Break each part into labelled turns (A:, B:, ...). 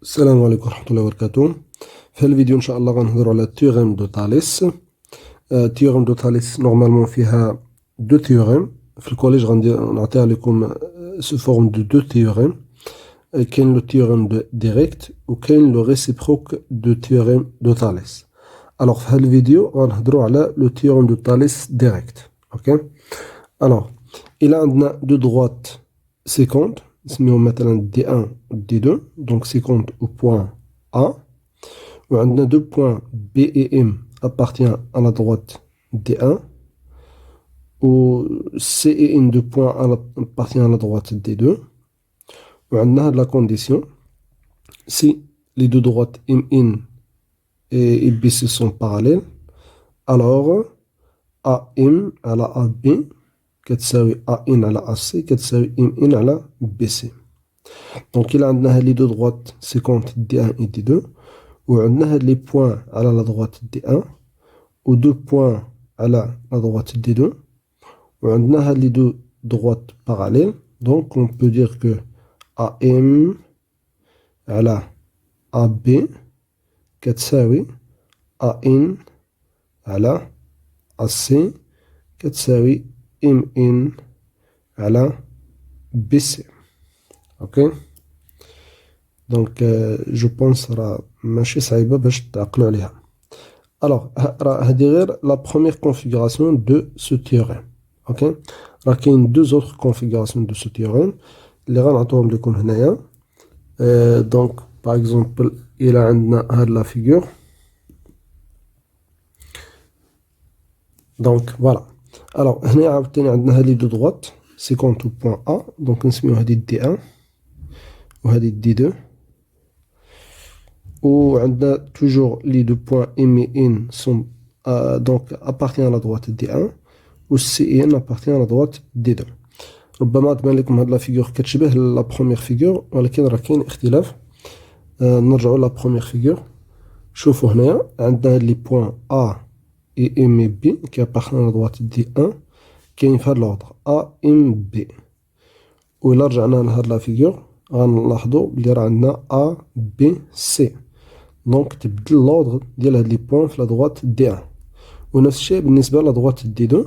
A: السلام عليكم ورحمة الله وبركاته. في الفيديو إن شاء الله غنهضروا على تيوريم دو تاليس. تيوريم دو تاليس نورمالمون فيها دو تيوريم. في الكوليج غنعطيها لكم سو فورم دو تيوريم. كاين لو تيوريم دو ديريكت وكاين لو ريسيبروك دو تيوريم دو تاليس. الوغ في هذا الفيديو غنهضروا على لو تيوريم دو تاليس ديريكت. اوكي. الوغ إلا عندنا دو دغوات سيكونت نسميهم مثلا دي 1 و دي 2 دونك سيكونت او بوان A وعندنا دو بوان B et M appartient à la droite D1 و C et N deux points appartient à la droite D2 وعندنا هاد la condition si les deux droites MN et BC sont parallèles alors AM على AB كتساوي AN على AC كتساوي MN على BC. دونك إلا عندنا هاد لي دو دغوات سيكونت دي 1 et دي 2 وعندنا هاد لي بوان على لا دغوات دي 1 و دو بوان على لا دغوات دي 2 وعندنا هاد لي دو دغوات باراليل دونك on peut dire que AM على AB كتساوي AN على AC كتساوي MN على BC. اوكي. دونك جو بونس راه ماشي صعيبه باش تعقلوا عليها. الوغ هادي غير لا بروميير كونفيغوراسيون دو سو تيوريم. اوكي. راه كاين دو زوتر كونفيغوراسيون دو سو تيوريم اللي غنعطيهم لكم هنايا. دونك باغ اكزومبل الى عندنا هاد لا فيغور دونك فوالا. الوغ هنا عاوتاني عندنا هاد لي دو دغوات سيكونت بوان A دونك نسميو هادي دي 1 وهذه دي 2 وعندنا توجور لي دو بوان ام اي ان سون دونك ابارتيان لا droite دي 1 و سي اي ان ابارتيان لا droite دي 2. ربما تبان لكم هاد لا فيغور كتشبه لا بروميير فيغور ولكن راه كاين اختلاف. نرجعوا لا بروميير فيغور. شوفوا هنايا عندنا هاد لي بوان ا اي ام بي كي ابارتيان لا droite دي 1 كاين في هاد لوردر ا ام بي. وإلا رجعنا لهاد لا فيغور غنلاحظوا بلي راه عندنا A B C دونك تبدل لوردر ديال هاد لي بوين في لا دغوات دي 1 ونفس الشيء بالنسبه لا دغوات دي 2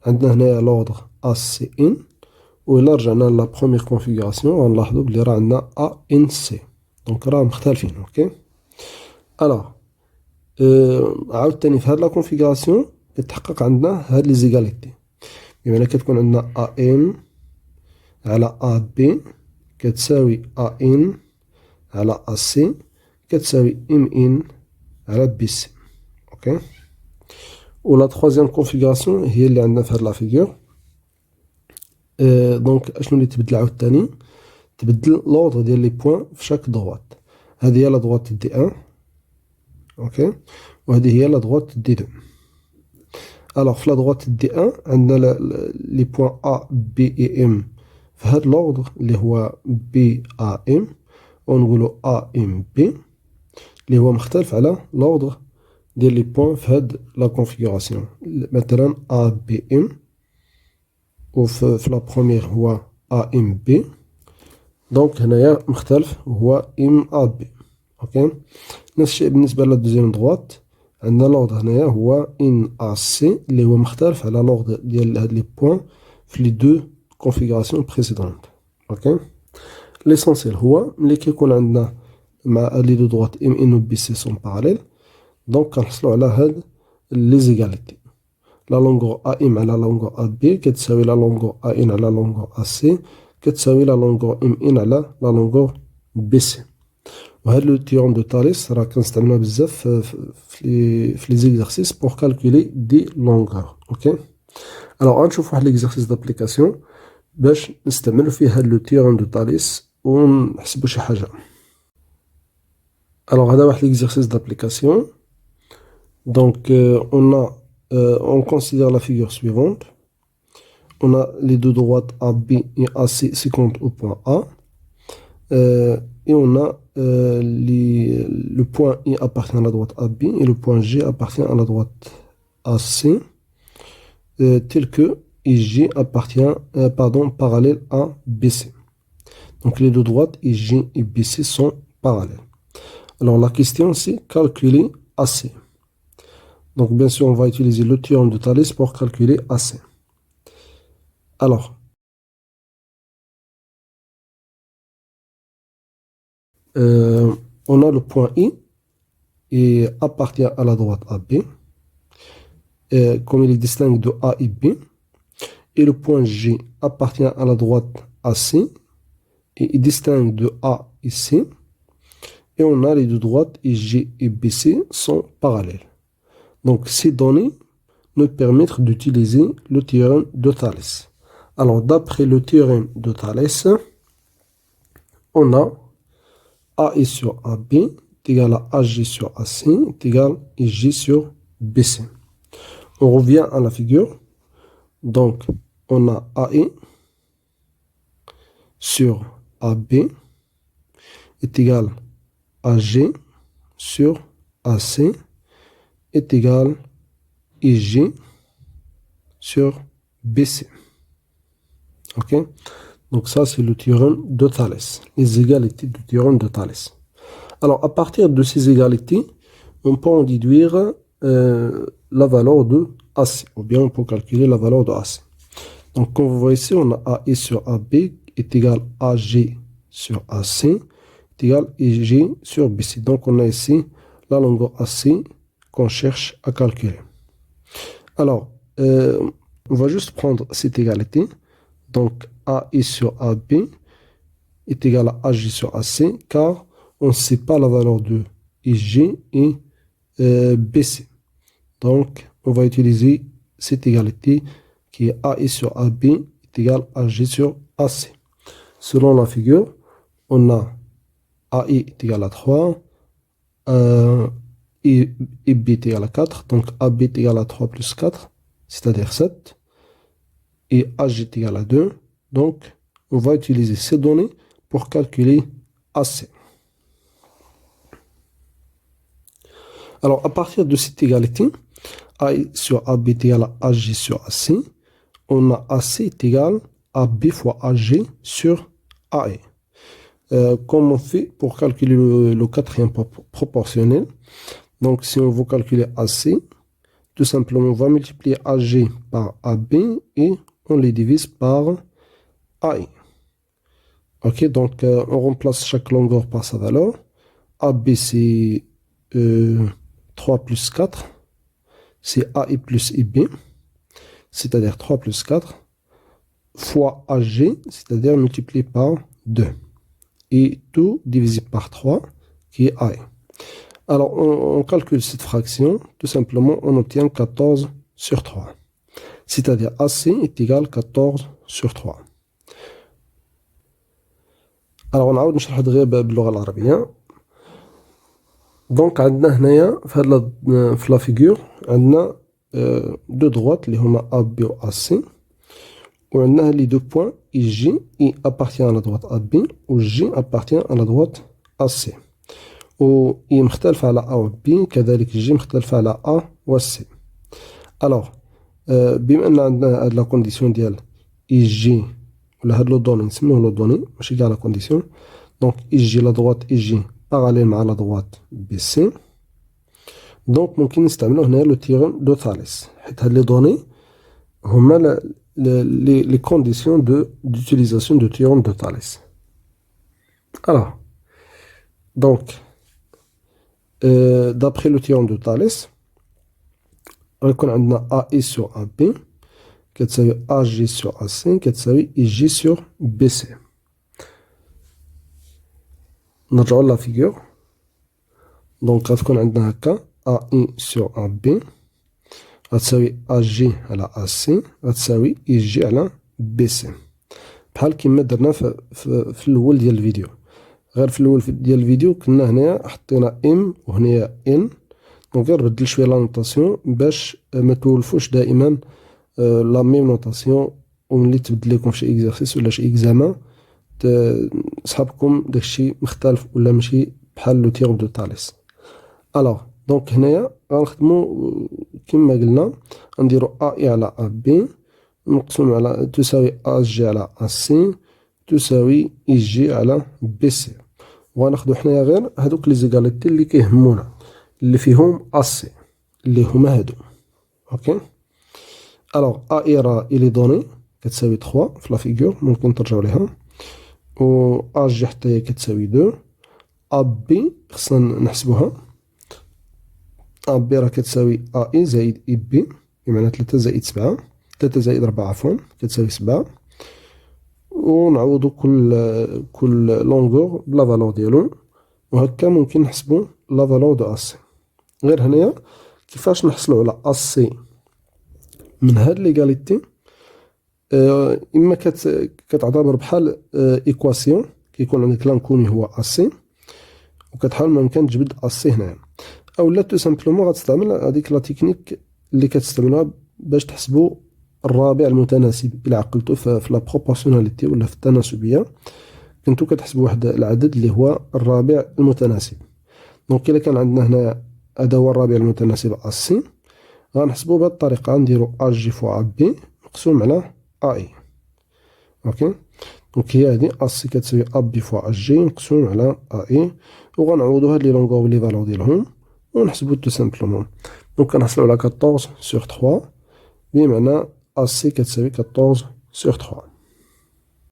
A: عندنا هنايا لوردر A C N وإلا رجعنا لا بروميير كونفيغوراسيون غنلاحظوا بلي راه عندنا A N C دونك راه مختلفين. اوكي. الوغ عاوتاني في هاد لا كونفيغوراسيون كتحقق عندنا هاد لي زيغاليتي بمعنى كتكون عندنا AM على AB كتساوي AN على AC كتساوي MN على BC. اوكي. و لا تخوازيام كونفيغوراسيون هي اللي عندنا في هاد لا فيغور. دونك اشنو اللي تبدل عاوتاني تبدل لوردر ديال لي بوين في شاك دغوات. هذه هي لا دغوات دي 1 اوكي وهذه هي لا دغوات دي 2. الوغ في لا دغوات دي 1 عندنا لي بوين A B et M في هاد لوردر اللي هو بي ا ام ونقولو ا ام بي اللي هو مختلف على لوردر ديال لي بوين في هاد لا كونفيغوراسيون. مثلا ا بي ام وفي لا بروميير هو ا ام بي دونك هنايا مختلف هو ام ا بي. اوكي. نفس الشيء بالنسبه للدوزيام دغوات عندنا لوردر هنايا هو ان ا سي اللي هو مختلف على لوردر ديال هاد لي بوين في لي دو configuration précédente. ok. l'essentiel هو ملي كيكون عندنا مع لي دو دغوات ام ان و بي سي سون باراليل دونك كنحصلوا على هاد لي زيغاليتي. لا لونغور ا ام على لونغور ا بي كتساوي لا لونغور ا ان على لونغور ا سي كتساوي لا لونغور ام ان على لا لونغور بي سي. وهاد لو تيوريم دو تاليس راه كنستعملوه بزاف في لي زيكزارسيس بور كالكولي دي لونغور. اوكي. الوغ غنشوف واحد ليكزارسيس دابليكاسيون باش نستعملوا فيه هاد لو تيوريم دو تاليس ونحسبوا شي حاجه. الوغ هذا واحد ليكزارسيس دابليكاسيون. دونك on considère la figure suivante. On a les deux droites AB et AC séquentes au point A et on a le point I appartient à la droite AB et le point G appartient à la droite AC tel que IJ appartient parallèle à BC. Donc les deux droites IJ et BC sont parallèles. Alors la question c'est calculer AC. Donc bien sûr on va utiliser le théorème de Thalès pour calculer AC. Alors, on a le point I et appartient à la droite AB, comme il est distinct de A et B. Et le point G appartient à la droite AC et est distinct de A et C. Et on a les deux droites IG et BC sont parallèles. Donc ces données nous permettent d'utiliser le théorème de Thalès. Alors d'après le théorème de Thalès, on a AE sur AB est égal à AG sur AC est égal à IG sur BC. On revient à la figure. Donc on a AE sur AB est égal à AG sur AC est égal à IG sur BC. Ok? Donc ça, c'est le théorème de Thalès. Les égalités du théorème de Thalès. Alors, à partir de ces égalités, on peut en déduire la valeur de AC. Ou bien on peut calculer la valeur de AC. Donc, comme vous voyez ici, on a AE sur AB est égal à AG sur AC est égal à IG sur BC. Donc, on a ici la longueur AC qu'on cherche à calculer. Alors, on va juste prendre cette égalité. Donc, AE sur AB est égal à AG sur AC, car on ne sait pas la valeur de IG et BC. Donc, on va utiliser cette égalité qui est AE sur AB est égal à AG sur AC. Selon la figure, on a AE est égal à 3, et B est égal à 4. Donc, AB est égal à 3 plus 4, c'est-à-dire 7. Et AG est égal à 2. Donc, on va utiliser ces données pour calculer AC. Alors, à partir de cette égalité, AE sur AB est égal à AG sur AC, on a AC est égal à B fois AG sur AE. Comme on fait pour calculer le quatrième proportionnel. Donc, si on veut calculer AC, tout simplement, on va multiplier AG par AB et on les divise par AE. Ok, donc on remplace chaque longueur par sa valeur. AB, c'est 3 plus 4. C'est AE plus IB, c'est-à-dire 3 plus 4, fois AG, c'est-à-dire multiplié par 2. Et tout divisé par 3, qui est AE. Alors, on calcule cette fraction. Tout simplement, on obtient 14 sur 3. C'est-à-dire AC est égal à 14 sur 3. Alors, on va نشرح دغيا باللغة العربية. Donc, عندنا هنايا في la figure عندنا deux droites اللي هما AB و AC. وعندنا les deux points IG I appartient à la droite AB و G appartient à la droite AC. و I مختلف على A و B كذلك G مختلف على A و C. Alors, بما أن عندنا هاد لا كونديسيون ديال IG ولا هاد لو دوني نسميوه لو دوني ماشي كاع لا كونديسيون. دونك IG لا دوات IG باراليل مع لا دوات BC. دونك ممكن نستعملو هنا لو تيوريم دو ثاليس حيت هاد لي دوني هما les conditions d'utilisation du théorème de Thalès. Alors, donc, d'après le théorème de Thalès, on a AE sur AB, كتساوي AG sur AC, كتساوي IG sur BC. نرجعوا لا figure. Donc, غتكون عندنا هكا AE sur AB غتساوي AG على AC غتساوي IG على BC. بحال كما درنا في الاول ديال الفيديو. غير في الاول ديال الفيديو كنا هنايا حطينا ام وهنايا ان. دونك غير بدل شويه لا نوطاسيون باش ما تولفوش دائما لا ميم نوطاسيون، وملي تبدل لكم شي اكزرسيس ولا شي اكزامان صحابكم داكشي مختلف ولا ماشي بحال لو تيرم دو تاليس. الوغ دونك هنايا غنخدمو كما قلنا نديرو اي على ا بي مقسوم على تساوي ا جي على ا سي تساوي اي جي على بي سي. وغناخدو حنايا غير هادوك لي زيغاليتي اللي كيهمونا اللي فيهم اسي اللي هما هادو. اوكي. الوغ ا اي راه الي دوني كتساوي 3 في لا فيغور، ممكن ترجعوا ليها، و ا جي حتى هي كتساوي 2. ا بي خصنا نحسبوها، ا بي راه كتساوي ا اي زائد اي بي، بمعنى 3 زائد 7، 3 زائد 4 عفوا كتساوي 7، ونعوضو كل لونغور بلا فالور ديالو، وهكا ممكن نحسبو لا فالور دو اسي. غير هنايا كيفاش نحصلو على اسي من هاد ليغاليتي؟ اما كتعتبر بحال ايكواسيون، كيكون عندك لانكوني هو اسي وكتحاول ما امكن تجبد اسي هنايا، او لا تو سامبلومون غتستعمل هذيك لا تكنيك اللي كتستعملوها باش تحسبوا الرابع المتناسب. الى عقلتو في لا بروبورسيوناليتي ولا في التناسبيه كنتو كتحسبوا واحد العدد اللي هو الرابع المتناسب. دونك الا كان عندنا هنا هذا هو الرابع المتناسب اسي، غنحسبوه بهذه الطريقه، نديرو ا جي فوا ا بي مقسوم على ا اي. اوكي. دونك هي هادي اسي كتساوي ا بي فوا ا جي مقسوم على ا اي، وغنعوضو هاد لي لونغور لي فالور ديالهم ونحسبو تو سامبلومون. دونك كنحصلو على 14 sur 3، بمعنى اسي كتساوي 14 sur 3.